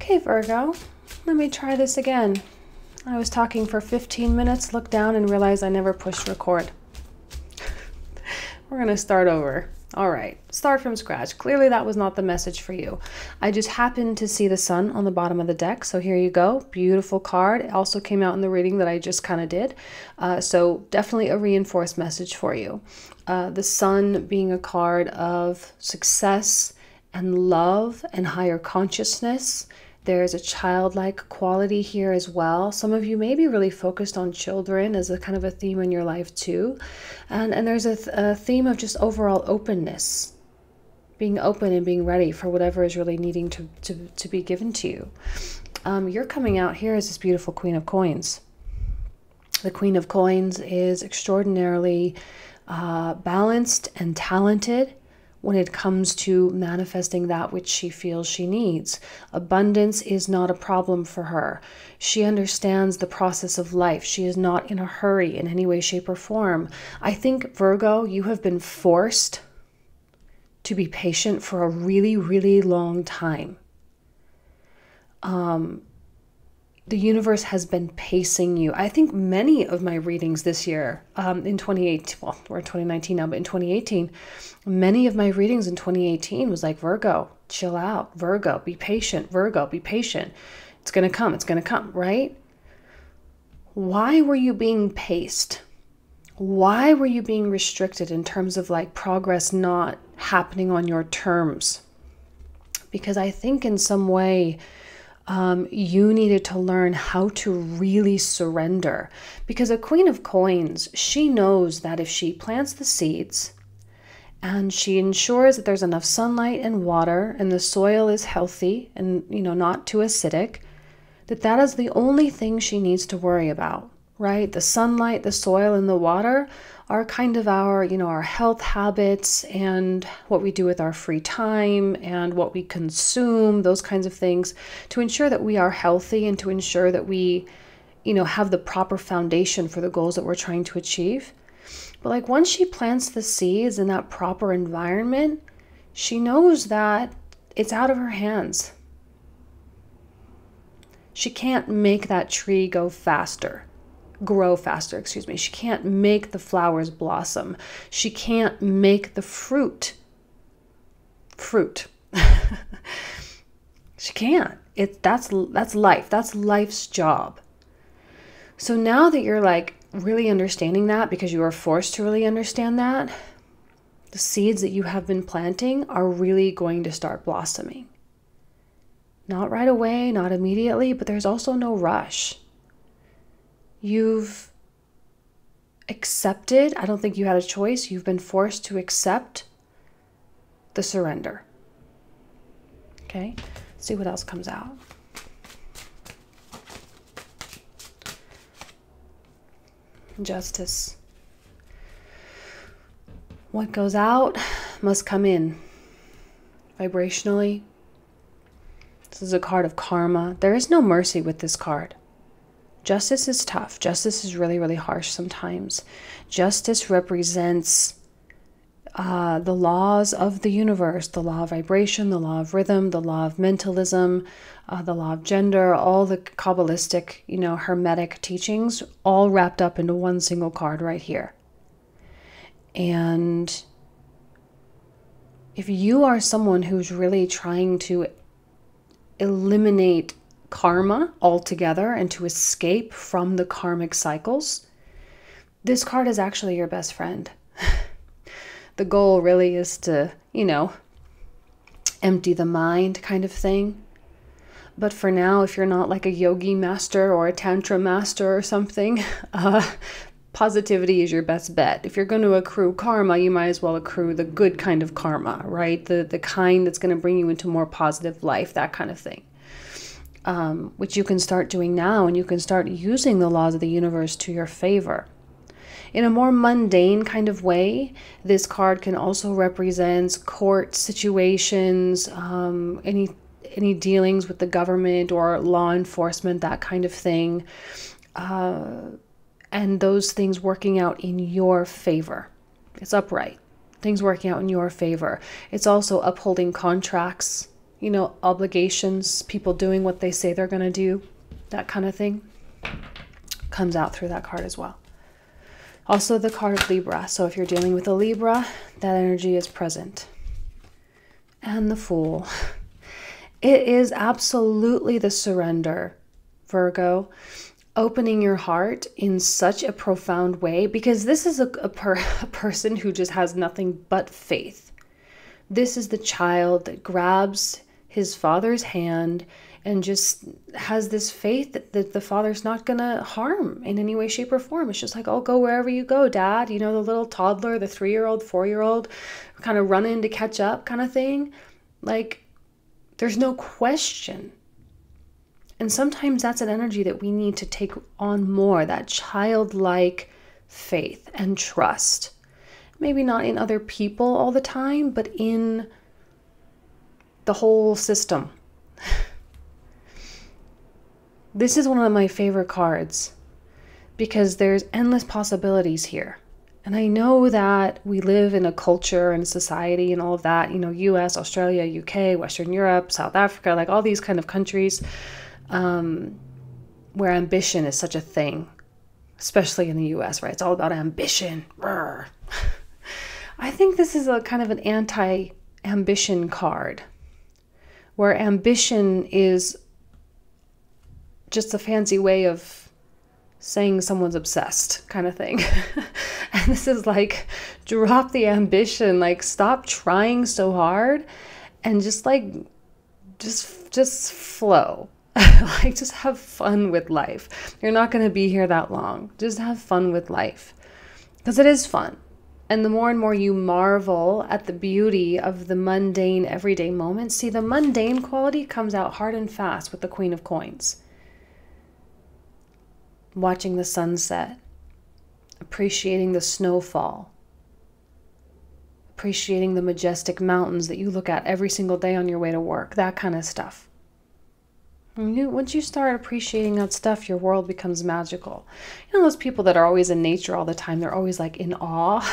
Okay, Virgo, let me try this again. I was talking for 15 minutes, looked down and realized I never pushed record. We're gonna start over. All right, start from scratch. Clearly that was not the message for you. I just happened to see the sun on the bottom of the deck, so here you go. Beautiful card. It also came out in the reading that I just kind of did. So definitely a reinforced message for you. The sun being a card of success and love and higher consciousness. There's a childlike quality here as well. Some of you may be really focused on children as a kind of a theme in your life too. And there's a theme of just overall openness, being open and being ready for whatever is really needing to be given to you. You're coming out here as this beautiful Queen of Coins. The Queen of Coins is extraordinarily balanced and talented when it comes to manifesting that which she feels she needs. Abundance is not a problem for her. She understands the process of life. She is not in a hurry in any way, shape, or form. I think, Virgo, you have been forced to be patient for a really, really long time. The universe has been pacing you. I think many of my readings this year, in 2018, well, we're in 2019 now, but in 2018, many of my readings in 2018 was like, Virgo, chill out. Virgo, be patient. Virgo, be patient. It's going to come. It's going to come, right? Why were you being paced? Why were you being restricted in terms of like progress not happening on your terms? Because I think in some way, you needed to learn how to really surrender, because a Queen of Coins, she knows that if she plants the seeds and she ensures that there's enough sunlight and water and the soil is healthy and, you know, not too acidic, that is the only thing she needs to worry about, right? The sunlight, the soil, and the water are kind of our, you know, our health habits and what we do with our free time and what we consume, those kinds of things, to ensure that we are healthy and to ensure that we, you know, have the proper foundation for the goals that we're trying to achieve. But like once she plants the seeds in that proper environment, she knows that it's out of her hands. She can't make that tree grow faster, excuse me. She can't make the flowers blossom. She can't make the fruit. She can't. That's life. That's life's job. So now that you're like really understanding that, because you are forced to really understand that, the seeds that you have been planting are really going to start blossoming. Not right away, not immediately, but there's also no rush. You've accepted, I don't think you had a choice, you've been forced to accept the surrender. Okay, let's see what else comes out. Justice. What goes out must come in. Vibrationally, this is a card of karma. There is no mercy with this card. Justice is tough. Justice is really, really harsh sometimes. Justice represents the laws of the universe, the law of vibration, the law of rhythm, the law of mentalism, the law of gender, all the Kabbalistic, you know, Hermetic teachings, all wrapped up into one single card right here. And if you are someone who's really trying to eliminate karma altogether and to escape from the karmic cycles, this card is actually your best friend. The goal really is to, you know, empty the mind kind of thing. But for now, if you're not like a yogi master or a tantra master or something, positivity is your best bet. If you're going to accrue karma, you might as well accrue the good kind of karma, right? The kind that's going to bring you into more positive life, that kind of thing. Which you can start doing now, and you can start using the laws of the universe to your favor. In a more mundane kind of way, this card can also represent court situations, any dealings with the government or law enforcement, that kind of thing, and those things working out in your favor. It's upright. Things working out in your favor. It's also upholding contracts, obligations, people doing what they say they're going to do, that kind of thing, comes out through that card as well. Also the card of Libra. So if you're dealing with a Libra, that energy is present. And the Fool. It is absolutely the surrender, Virgo. Opening your heart in such a profound way, because this is a person who just has nothing but faith. This is the child that grabs his father's hand and just has this faith that the father's not going to harm in any way, shape, or form. It's just like, oh, go wherever you go, Dad. The little toddler, the 3-year-old, 4-year-old, kind of running to catch up kind of thing. Like, there's no question. And sometimes that's an energy that we need to take on more, that childlike faith and trust. Maybe not in other people all the time, but in the whole system. This is one of my favorite cards because there's endless possibilities here. And I know that we live in a culture and society and all of that, US, Australia, UK, Western Europe, South Africa, like all these kind of countries where ambition is such a thing, especially in the US, right? It's all about ambition. I think this is a kind of an anti-ambition card, where ambition is just a fancy way of saying someone's obsessed kind of thing. And this is like, drop the ambition, like stop trying so hard and just flow. Like, just have fun with life. You're not going to be here that long. Just have fun with life, because it is fun. And the more and more you marvel at the beauty of the mundane, everyday moments, see, the mundane quality comes out hard and fast with the Queen of Coins. Watching the sunset, appreciating the snowfall, appreciating the majestic mountains that you look at every single day on your way to work, that kind of stuff. Once you start appreciating that stuff, your world becomes magical. Those people that are always in nature all the time, they're always like in awe.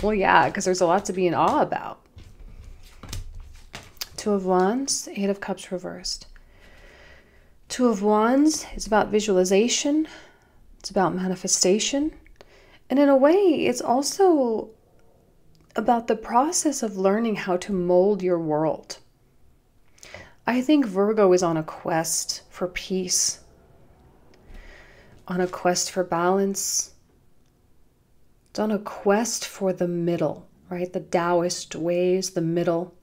Well, yeah, because there's a lot to be in awe about. 2 of Wands, 8 of Cups reversed. 2 of Wands is about visualization. It's about manifestation. And in a way, it's also about the process of learning how to mold your world. I think Virgo is on a quest for peace, on a quest for balance. It's on a quest for the middle, right? The Taoist ways, the middle.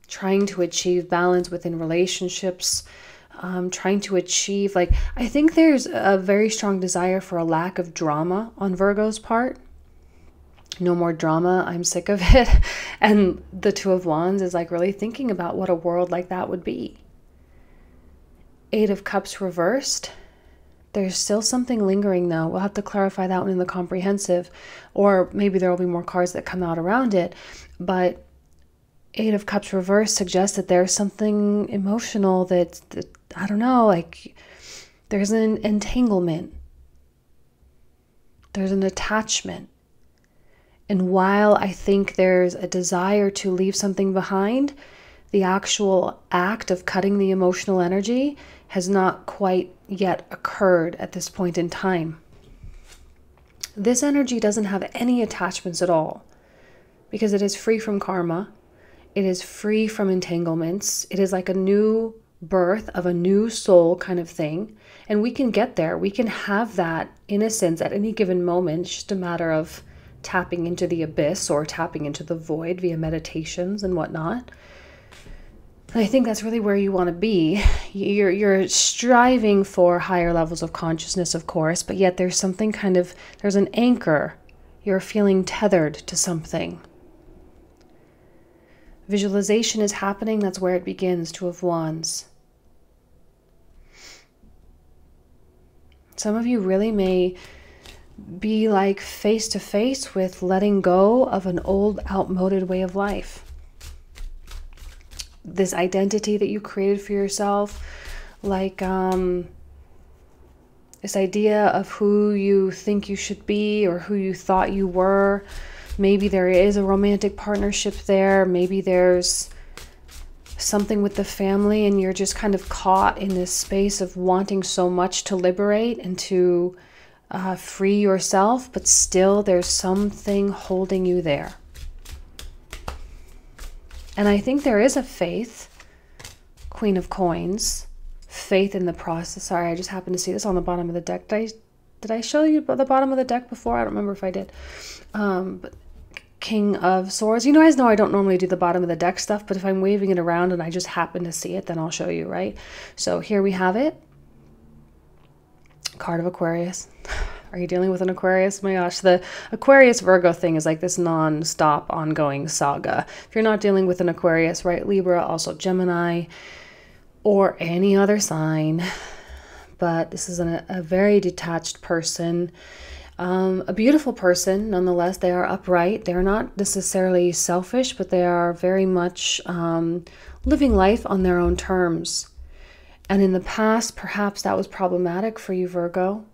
Trying to achieve balance within relationships, trying to achieve, I think there's a very strong desire for a lack of drama on Virgo's part. No more drama, I'm sick of it. And the 2 of Wands is really thinking about what a world like that would be. 8 of Cups reversed. There's still something lingering though. We'll have to clarify that one in the comprehensive, or maybe there will be more cards that come out around it. But 8 of Cups reversed suggests that there's something emotional that I don't know, there's an entanglement. There's an attachment. And while I think there's a desire to leave something behind, the actual act of cutting the emotional energy has not quite yet occurred at this point in time. This energy doesn't have any attachments at all, because it is free from karma. It is free from entanglements. It is like a new birth of a new soul kind of thing. And we can get there. We can have that innocence at any given moment. It's just a matter of tapping into the abyss or tapping into the void via meditations and whatnot. And I think that's really where you want to be. You're striving for higher levels of consciousness, of course, but yet there's something there's an anchor. You're feeling tethered to something. Visualization is happening. That's where it begins. 2 of Wands. Some of you really may be face to face with letting go of an old, outmoded way of life. This identity that you created for yourself, this idea of who you think you should be or who you thought you were. Maybe there is a romantic partnership there. Maybe there's something with the family, and you're just kind of caught in this space of wanting so much to liberate and to free yourself, but still there's something holding you there. And I think there is a faith, Queen of Coins, faith in the process. Sorry, I just happened to see this on the bottom of the deck. Did I show you the bottom of the deck before? I don't remember if I did. But King of Swords. You guys know I don't normally do the bottom of the deck stuff, but if I'm waving it around and I just happen to see it, then I'll show you, right? So here we have it. Card of Aquarius. Are you dealing with an Aquarius? My gosh, the Aquarius Virgo thing is like this non-stop ongoing saga. If you're not dealing with an Aquarius, right? Libra, also Gemini, or any other sign. But this is a very detached person. A beautiful person, nonetheless. They are upright. They're not necessarily selfish, but they are very much living life on their own terms. And in the past, perhaps that was problematic for you, Virgo.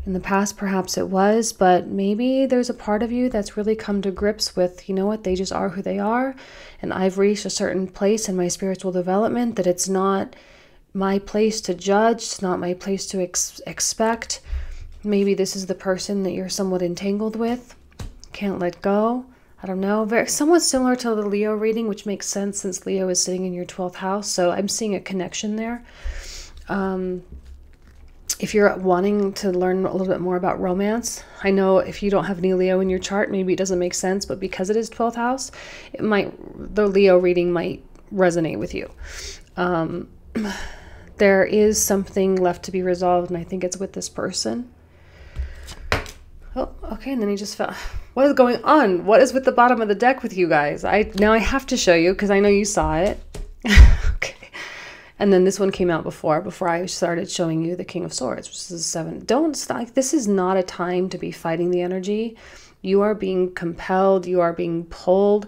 In the past, perhaps it was, but maybe there's a part of you that's really come to grips with, you know what, they just are who they are. And I've reached a certain place in my spiritual development that it's not my place to judge. It's not my place to expect. Maybe this is the person that you're somewhat entangled with. Can't let go. I don't know. Very somewhat similar to the Leo reading, which makes sense since Leo is sitting in your 12th house. So I'm seeing a connection there. If you're wanting to learn a little bit more about romance, I know if you don't have any Leo in your chart, maybe it doesn't make sense, but because it is 12th house, the Leo reading might resonate with you. There is something left to be resolved, and I think it's with this person. Oh, okay, and then he just fell. What is going on? What is with the bottom of the deck with you guys? Now I have to show you because I know you saw it. Okay. And then this one came out before I started showing you the King of Swords, which is 7. Don't stop. This is not a time to be fighting the energy. You are being compelled. You are being pulled.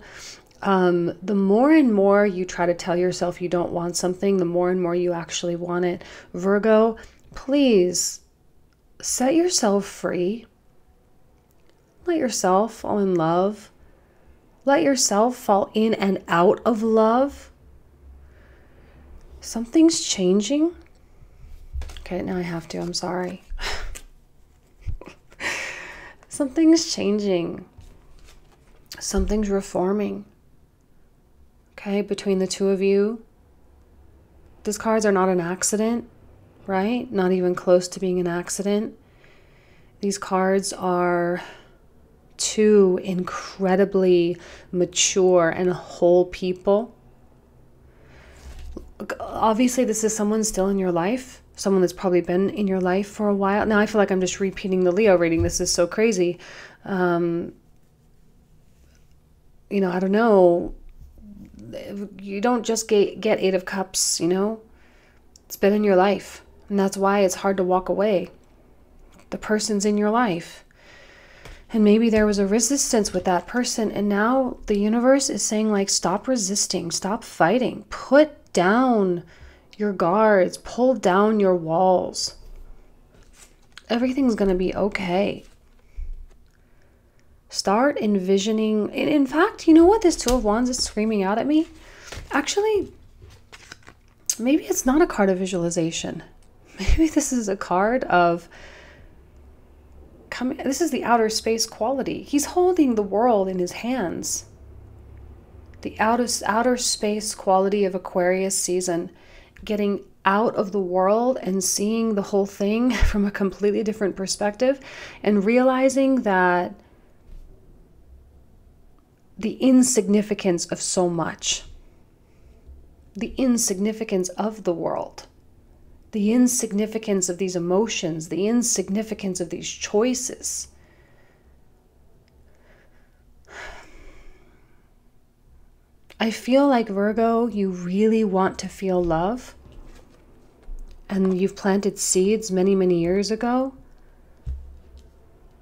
The more and more you try to tell yourself you don't want something, the more and more you actually want it. Virgo, please set yourself free. Let yourself fall in love. Let yourself fall in and out of love. Something's changing. Okay, now I have to. I'm sorry. Something's changing. Something's reforming. Okay, between the two of you. These cards are not an accident, right? Not even close to being an accident. These cards are two incredibly mature and whole people. Obviously, this is someone still in your life, someone that's probably been in your life for a while. Now, I feel like I'm just repeating the Leo reading. This is so crazy. You know, I don't know. You don't just get 8 of Cups, you know. It's been in your life, and that's why it's hard to walk away. The person's in your life. And maybe there was a resistance with that person, and now the universe is saying, like, stop resisting, stop fighting, put down your guards, pull down your walls. Everything's going to be okay. Start envisioning. In fact, you know what? This 2 of Wands is screaming out at me. Actually, maybe it's not a card of visualization. Maybe this is a card of coming. This is the outer space quality. He's holding the world in his hands. The outer space quality of Aquarius season, getting out of the world and seeing the whole thing from a completely different perspective and realizing that the insignificance of so much, the insignificance of the world, the insignificance of these emotions, the insignificance of these choices. I feel like, Virgo, you really want to feel love, and you've planted seeds many, many years ago.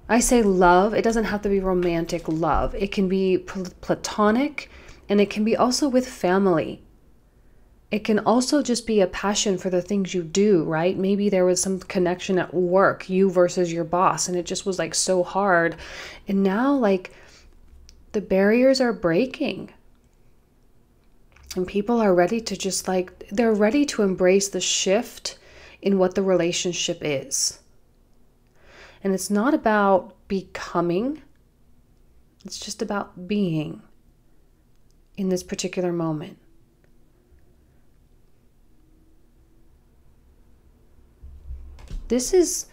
I say love, it doesn't have to be romantic love. It can be platonic, and it can be also with family. It can also just be a passion for the things you do, right? Maybe there was some connection at work, you versus your boss, and it just was like so hard. And now, like, the barriers are breaking. And people are ready to just like, they're ready to embrace the shift in what the relationship is. And it's not about becoming, it's just about being in this particular moment. This is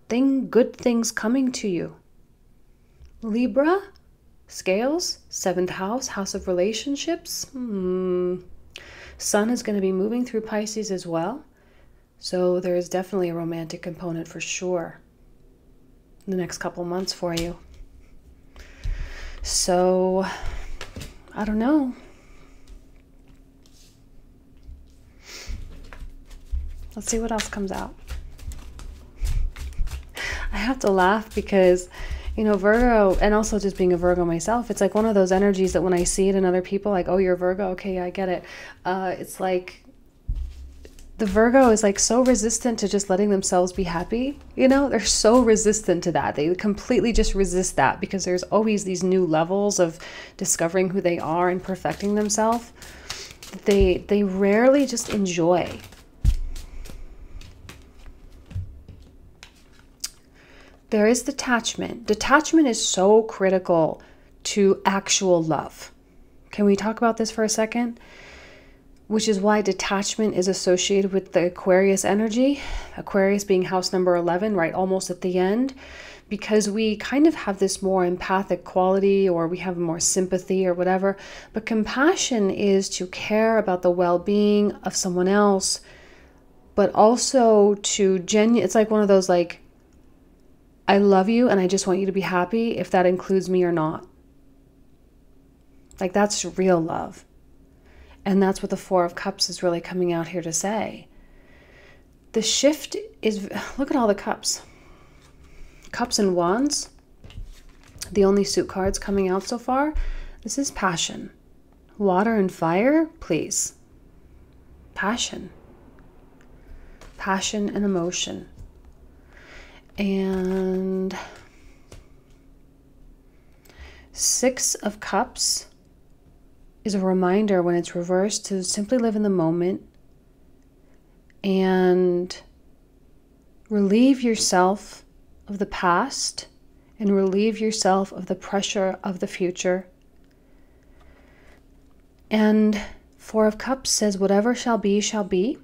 good things coming to you. Libra, Scales, 7th house, house of relationships. Sun is going to be moving through Pisces as well. So there is definitely a romantic component for sure in the next couple months for you. So, I don't know. Let's see what else comes out. I have to laugh because, you know, Virgo, and also just being a Virgo myself, it's like one of those energies that when I see it in other people, like, oh, you're a Virgo, okay, yeah, I get it. It's like the Virgo is like so resistant to just letting themselves be happy. You know, they're so resistant to that. They completely just resist that because there's always these new levels of discovering who they are and perfecting themselves. They rarely just enjoy. There is detachment. Detachment is so critical to actual love. Can we talk about this for a second? Which is why detachment is associated with the Aquarius energy. Aquarius being house number 11, right? Almost at the end. Because we kind of have this more empathic quality, or we have more sympathy or whatever. But compassion is to care about the well-being of someone else. But also to it's like one of those like, I love you and I just want you to be happy if that includes me or not. Like that's real love. And that's what the Four of Cups is really coming out here to say. The shift is, look at all the cups. Cups and Wands. The only suit cards coming out so far. This is passion. Water and fire, please. Passion. Passion and emotion. And Six of Cups is a reminder when it's reversed to simply live in the moment and relieve yourself of the past and relieve yourself of the pressure of the future. And Four of Cups says, whatever shall be, shall be.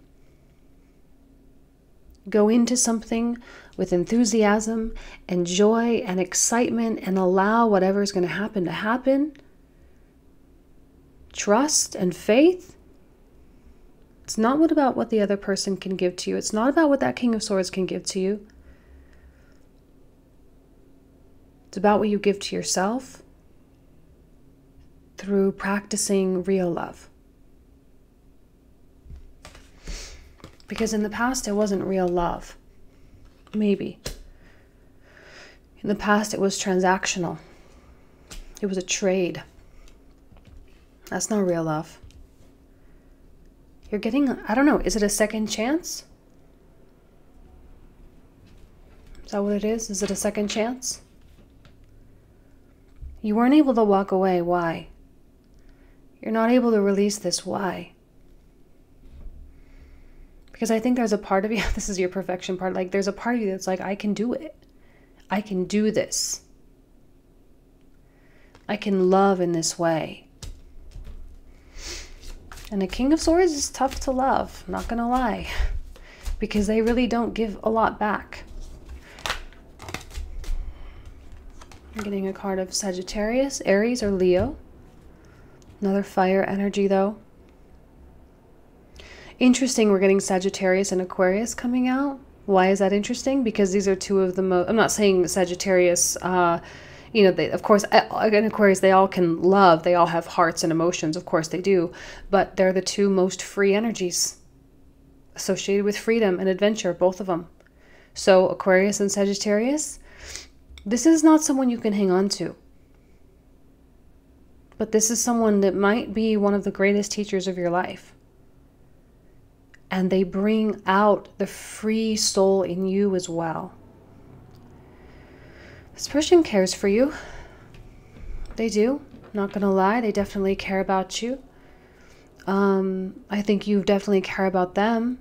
Go into something with enthusiasm and joy and excitement and allow whatever is going to happen. Trust and faith. It's not about what the other person can give to you. It's not about what that King of Swords can give to you. It's about what you give to yourself through practicing real love. Because in the past, it wasn't real love. Maybe. In the past, it was transactional. It was a trade. That's not real love. You're getting, I don't know, is it a second chance? Is that what it is? Is it a second chance? You weren't able to walk away. Why? You're not able to release this. Why? Because I think there's a part of you, this is your perfection part, like there's a part of you that's like, I can do it. I can do this. I can love in this way. And a King of Swords is tough to love, I'm not gonna lie. Because they really don't give a lot back. I'm getting a card of Sagittarius, Aries, or Leo. Another fire energy though. Interesting, we're getting Sagittarius and Aquarius coming out. Why is that interesting? Because these are two of the most, I'm not saying Sagittarius, you know, they, of course, in Aquarius, they all can love. They all have hearts and emotions. Of course they do. But they're the two most free energies associated with freedom and adventure, both of them. So Aquarius and Sagittarius, this is not someone you can hang on to. But this is someone that might be one of the greatest teachers of your life. And they bring out the free soul in you as well. This person cares for you. They do. Not gonna lie, they definitely care about you. I think you definitely care about them.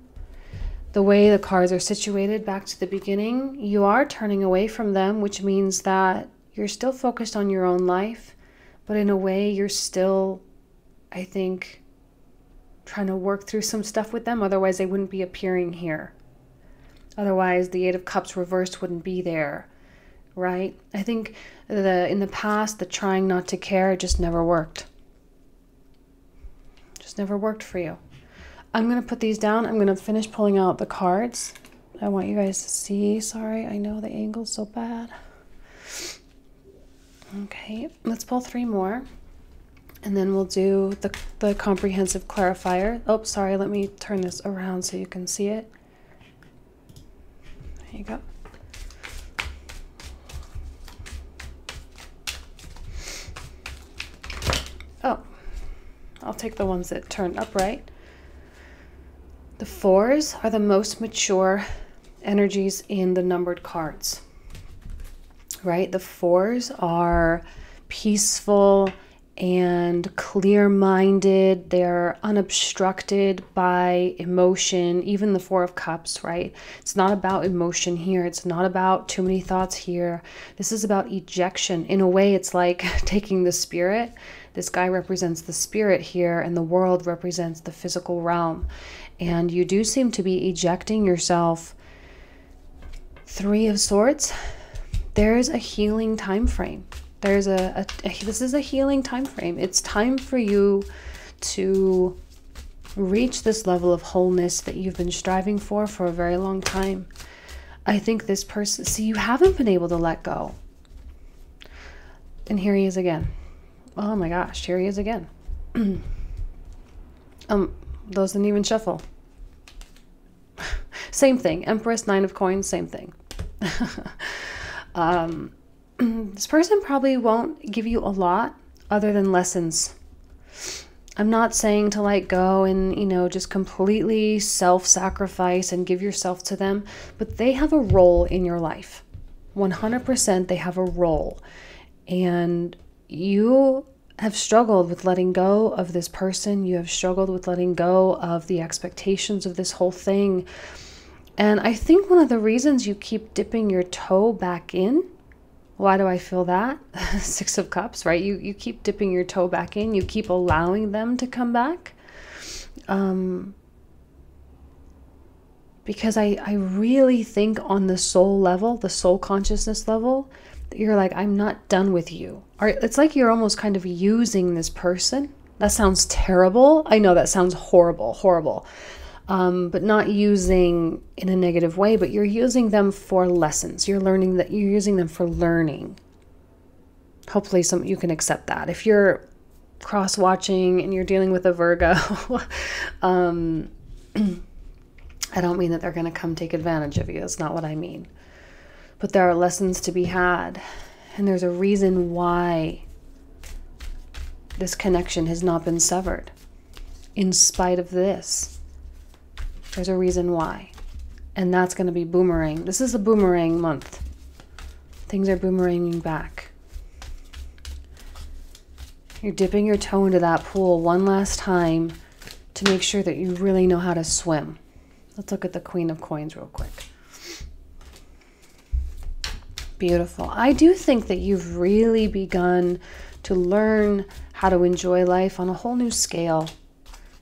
The way the cards are situated, back to the beginning, you are turning away from them, which means that you're still focused on your own life, but in a way you're still, I think, trying to work through some stuff with them. Otherwise they wouldn't be appearing here. Otherwise the Eight of Cups reversed wouldn't be there, right? I think in the past, the trying not to care just never worked. Just never worked for you. I'm going to put these down. I'm going to finish pulling out the cards. I want you guys to see. Sorry, I know the angle's so bad. Okay, let's pull 3 more. And then we'll do the comprehensive clarifier. Oh, sorry, let me turn this around so you can see it. There you go. Oh, I'll take the ones that turn upright. The 4s are the most mature energies in the numbered cards, right? The 4s are peaceful and clear-minded. They're unobstructed by emotion, even the 4 of Cups, right? It's not about emotion here. It's not about too many thoughts here. This is about ejection. In a way, it's like taking the spirit. This guy represents the spirit here, and the world represents the physical realm. And you do seem to be ejecting yourself. 3 of Swords, there's a healing time frame. There's this is a healing time frame. It's time for you to reach this level of wholeness that you've been striving for a very long time. I think this person, see, you haven't been able to let go. And here he is again. Oh my gosh, here he is again. Those didn't even shuffle. Same thing. Empress, 9 of Coins, same thing. This person probably won't give you a lot other than lessons. I'm not saying to let go and, you know, just completely self-sacrifice and give yourself to them, but they have a role in your life. 100% they have a role. And you have struggled with letting go of this person. You have struggled with letting go of the expectations of this whole thing. And I think one of the reasons you keep dipping your toe back in, why do I feel that? 6 of Cups, right? You keep dipping your toe back in. You keep allowing them to come back. Because I really think on the soul level, the soul consciousness level, you're like, I'm not done with you. Or it's like you're almost kind of using this person. That sounds terrible. I know that sounds horrible. But not using in a negative way, but you're using them for lessons. You're using them for learning. Hopefully you can accept that. If you're cross-watching and you're dealing with a Virgo, I don't mean that they're going to come take advantage of you. That's not what I mean. But there are lessons to be had, and there's a reason why this connection has not been severed. In spite of this, there's a reason why, and that's going to be boomerang. This is a boomerang month. Things are boomeranging back. You're dipping your toe into that pool one last time to make sure that you really know how to swim. Let's look at the Queen of Coins real quick. Beautiful. I do think that you've really begun to learn how to enjoy life on a whole new scale.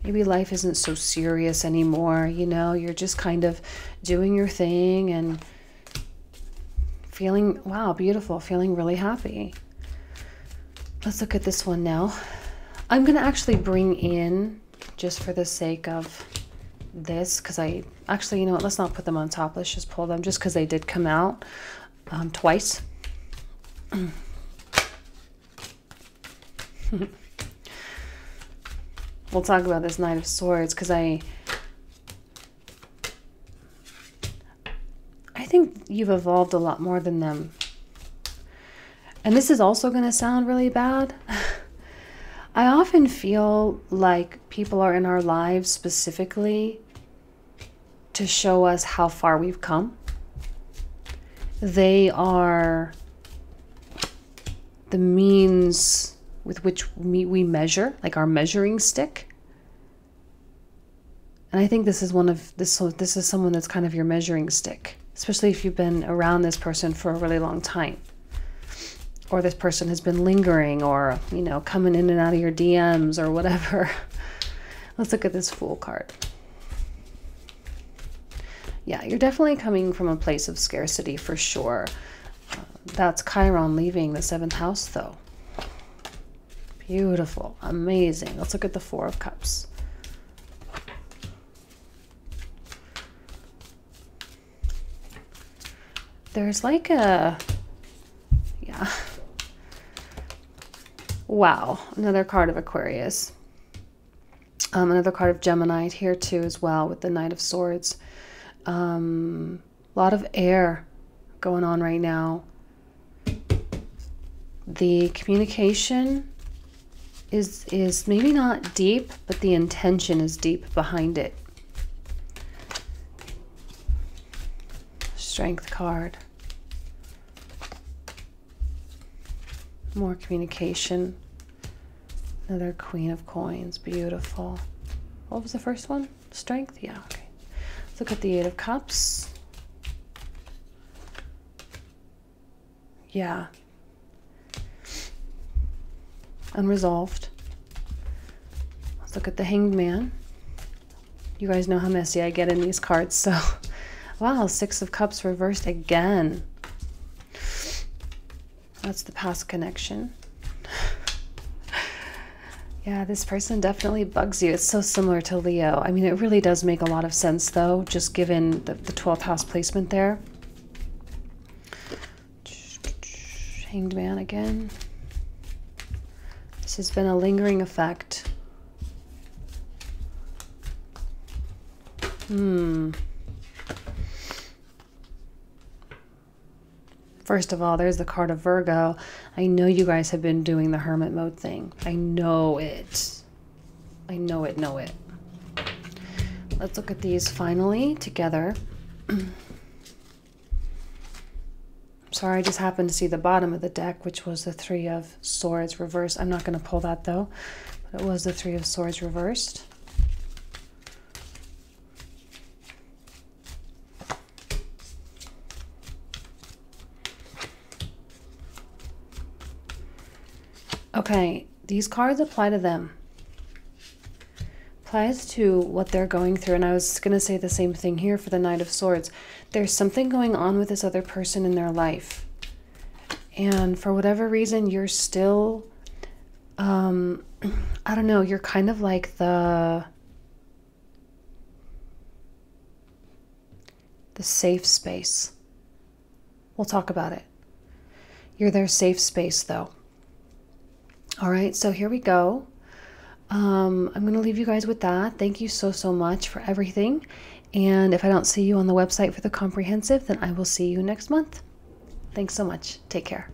Maybe life isn't so serious anymore, you know, you're just kind of doing your thing and feeling, wow, beautiful, feeling really happy. Let's look at this one now. I'm going to actually bring in, just for the sake of this, because actually, you know what, let's not put them on top. Let's just pull them just because they did come out twice. We'll talk about this Knight of Swords because I think you've evolved a lot more than them. And this is also going to sound really bad. I often feel like people are in our lives specifically to show us how far we've come. They are the means with which we measure, like our measuring stick. And I think this is so this is someone that's kind of your measuring stick, especially if you've been around this person for a really long time. Or this person has been lingering, or, you know, coming in and out of your DMs or whatever. Let's look at this Fool card. Yeah, you're definitely coming from a place of scarcity for sure. That's Chiron leaving the 7th house though. Beautiful, amazing. Let's look at the 4 of Cups. There's like a, yeah. Wow, another card of Aquarius. Another card of Gemini here too as well with the Knight of Swords. A lot of air going on right now. The communication is maybe not deep, but the intention is deep behind it. Strength card. More communication. Another Queen of Coins. Beautiful. What was the first one? Strength? Yeah, okay. Let's look at the 8 of Cups. Yeah. Unresolved. Let's look at the Hanged Man. You guys know how messy I get in these cards, so... Wow, 6 of Cups reversed again. That's the past connection. Yeah, this person definitely bugs you. It's so similar to Leo. I mean, it really does make a lot of sense, though, just given the 12th house placement there. Hanged Man again. This has been a lingering effect. First of all, there's the card of Virgo. I know you guys have been doing the hermit mode thing. I know it. I know it, know it. Let's look at these finally together. Sorry, I just happened to see the bottom of the deck, which was the 3 of Swords reversed. I'm not going to pull that though, but it was the 3 of Swords reversed. Okay, these cards apply to them. Applies to what they're going through. And I was going to say the same thing here for the Knight of Swords. There's something going on with this other person in their life. And for whatever reason, you're still, I don't know, you're kind of like the safe space. We'll talk about it. You're their safe space though. All right, so here we go. I'm going to leave you guys with that. Thank you so, so much for everything. And if I don't see you on the website for the comprehensive, then I will see you next month. Thanks so much. Take care.